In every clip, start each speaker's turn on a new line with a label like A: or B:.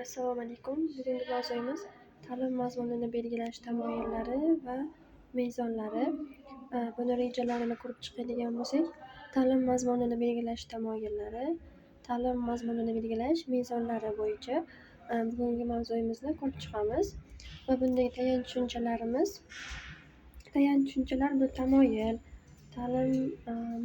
A: Assalomu alaykum. Bugungi mavzuimiz ta'lim mazmunini belgilash tamoyillari va mezonlari. Buni rejalarini ko'rib chiqadigan bo'lsak, ta'lim mazmunini belgilash tamoyillari, ta'lim mazmunini belgilash mezonlari bo'yicha bugungi mavzuimizni ko'rib chiqamiz. Va bunday tayanch tushunchalar bu tamoyil, ta'lim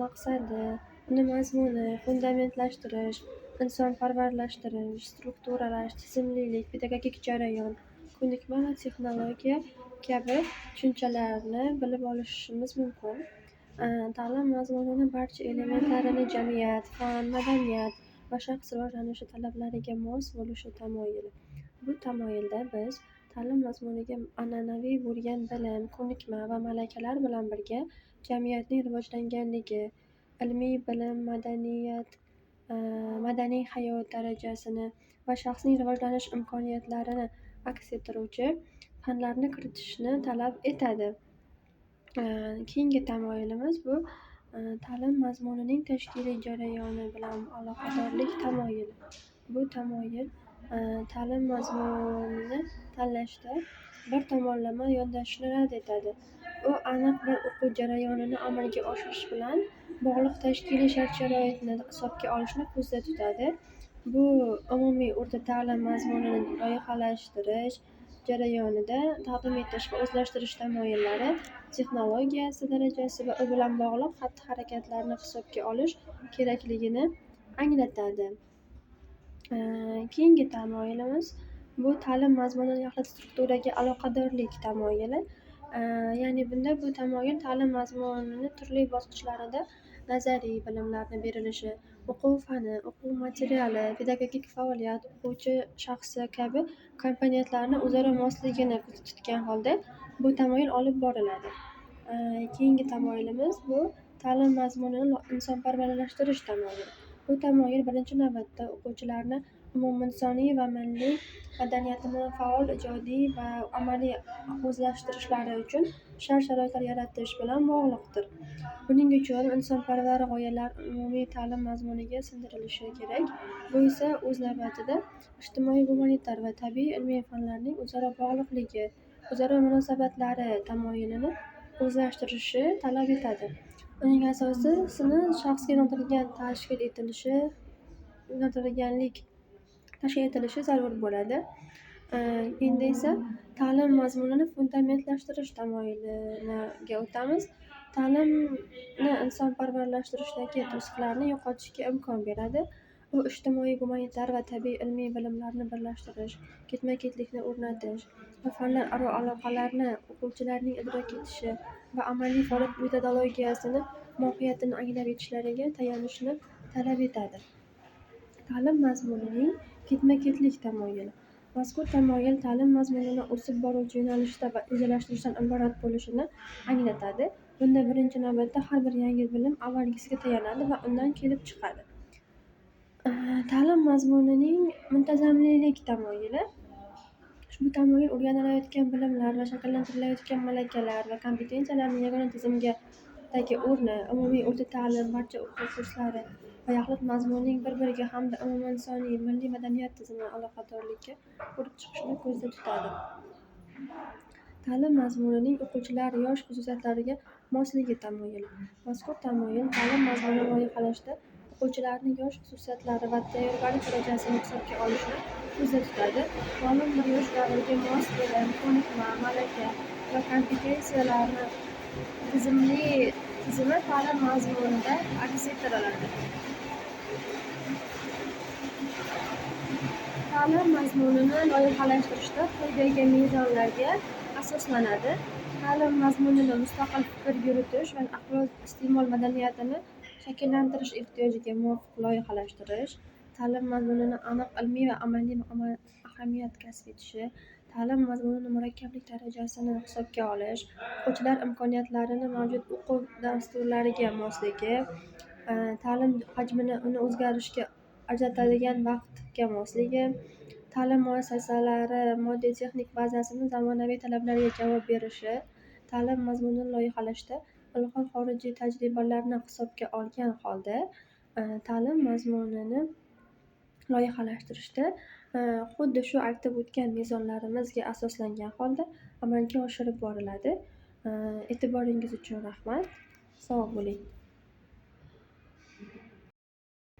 A: maqsadi, uni mazmuni, fundamentlashtirish, insonparvarlashtirish, strukturalash, tizimlilik, pedagogik jarayon, ko'nikma va texnologiya kabi tushunchalarni bilib olishimiz mumkin. Ta'lim mazmunini barcha elementlarini jamiyat, fan, madaniyat va shaxs rivojlanishi talablariga mos bo'lishi tamoyili. Bu tamoyilda biz ta'lim mazmuniga an'anaviy bo'lgan bilim, ko'nikma va malakalar bilan birga jamiyatning rivojlanganligi, ilmiy bilim, madaniy hayot darajasini va shaxsning rivojlanish imkoniyatlarini aks ettiruvchi fanlarni kiritishni talab etadi. Keyingi tamoyilimiz bu ta'lim mazmunining tashkiliy jarayoni bilan aloqadorlik tamoyili. Bu tamoyil ta'lim mazmunini tanlashda bir tomonlama yondashishni rad etadi. U aniq bir o'quv jarayonini amalga oshirish bilan bog'liq tashkiliy shart-sharoitni hisobga olishni ko'zda tutadi. Bu umumiy o'rta ta'lim mazmunini loyihalashtirish jarayonida taqdim etish va o'zlashtirish tamoyillari, texnologiyasi darajasi va u bilan bog'liq xatti-harakatlarni hisobga olish kerakligini anglatadi. Keyingi tamoyilimiz bu ta'lim mazmunini yaxlit strukturaga aloqadorlik tamoyili. Ya'ni bunda bu tamoyil ta'lim mazmunini turli bosqichlarida nazariy bilimlarni berilishi, o'quv fani, o'quv materiali, pedagogik faoliyat, o'quvchi shaxsi kabi komponentlarni o'zaro mosligini ko'zda tutgan holda bu tamoyil olib boriladi. Keyingi tamoyilimiz bu ta'lim mazmunini insonparvarlashtirish tamoyili. Bu tamoyil birinchi navbatda o'quvchilarni umuminsoniy va milliy madaniyatini faol, ijodiy va amaliy o'zlashtirishlari uchun shart-sharoitlar yaratish bilan bog'liqdir. Buning uchun insonparvar g'oyalar umumiy ta'lim mazmuniga singdirilishi kerak. Bu esa o'z navbatida ijtimoiy, gumanitar va tabiiy ilmiy fanlarning o'zaro bog'liqligi, o'zaro munosabatlari tamoyilini o'zlashtirishi talab etadi. Uning asosini shaxsga yo'naltirilgan tashkil etilishi zarur bo'ladi. Endi esa ta'lim mazmunini fundamentlashtirish tamoyiliga o'tamiz. Ta'limni insonparvarlashtirishdagi to'siqlarni yo'qotishga imkon beradi. U ijtimoiy, gumanitar va tabiiy ilmiy bilimlarni birlashtirish, ketma-ketlikni o'rnatish va fanlar-aro aloqalarni, o'quvchilarning idrok etishi va amaliy faoliyat metodologiyasini, mohiyatini anglab yetishlariga tayanishni talab etadi. Ta'lim mazmunining ketma-ketlik tamoyili. Mazkur tamoyil ta'lim mazmunini o'sib boruvchi yo'nalishda va rejalashtirishdan iborat bo'lishini anglatadi. Bunda birinchi navbatda har bir yangi bilim avvalgisiga tayanadi va undan kelib chiqadi. Ta'lim mazmunining muntazamlik tamoyili. Bu tamoyil o'rganilayotgan bilimlar va shakllantirilayotgan malakalar va kompetensiyalarning yagona tizimdagi o'rni, umumiy o'rta ta'lim, barcha o'quv kurslari va yaxlit mazmunning bir-biriga hamda umuminsoniy, milliy madaniyat tizimi aloqadorlikka ko'rib chiqishni ko'zda tutadi. Ta'lim mazmunining o'quvchilar yosh xususiyatlariga mosligi tamoyili. Mazkur tamoyil ta'lim mazmunini loyihalashda o'quvchilarning yosh xususiyatlari va tayyorgarlik darajasini hisobga olishni ko'zda tutadi. Ma'lum bir yosh davriga mos bilim, ko'nikma, malaka va kompetensiyalarni tizimi ta'lim mazmunida aks ettiriladi. Ta'lim mazmunini loyihalashtirishda quyidagi mezonlarga asoslanadi. Ta'lim mazmunini mustaqil fikr yuritish va aql-iste'mol madaniyatini shakllantirish ehtiyojiga muvofiq loyihalashtirish, ta'lim mazmunini aniq ilmiy va amaliy ahamiyat kasb etishi, ta'lim mazmunini murakkablik darajasini hisobga olish, o'quvchilar imkoniyatlarini mavjud o'quv dasturlariga mosligi, ta'lim hajmini uni o'zgarishga ajratadigan vaqtga mosligi, ta'lim muassasalari moddiy-texnik bazasini zamonaviy talablarga javob berishi, ta'lim mazmunini loyihalashda ilg'or xorijiy tajribalarni hisobga olgan holda ta'lim mazmunini loyihalashtirishda xuddi shu aytib o'tgan mezonlarimizga asoslangan holda amalga oshirib boriladi. E'tiboringiz uchun rahmat. Sog' bo'ling.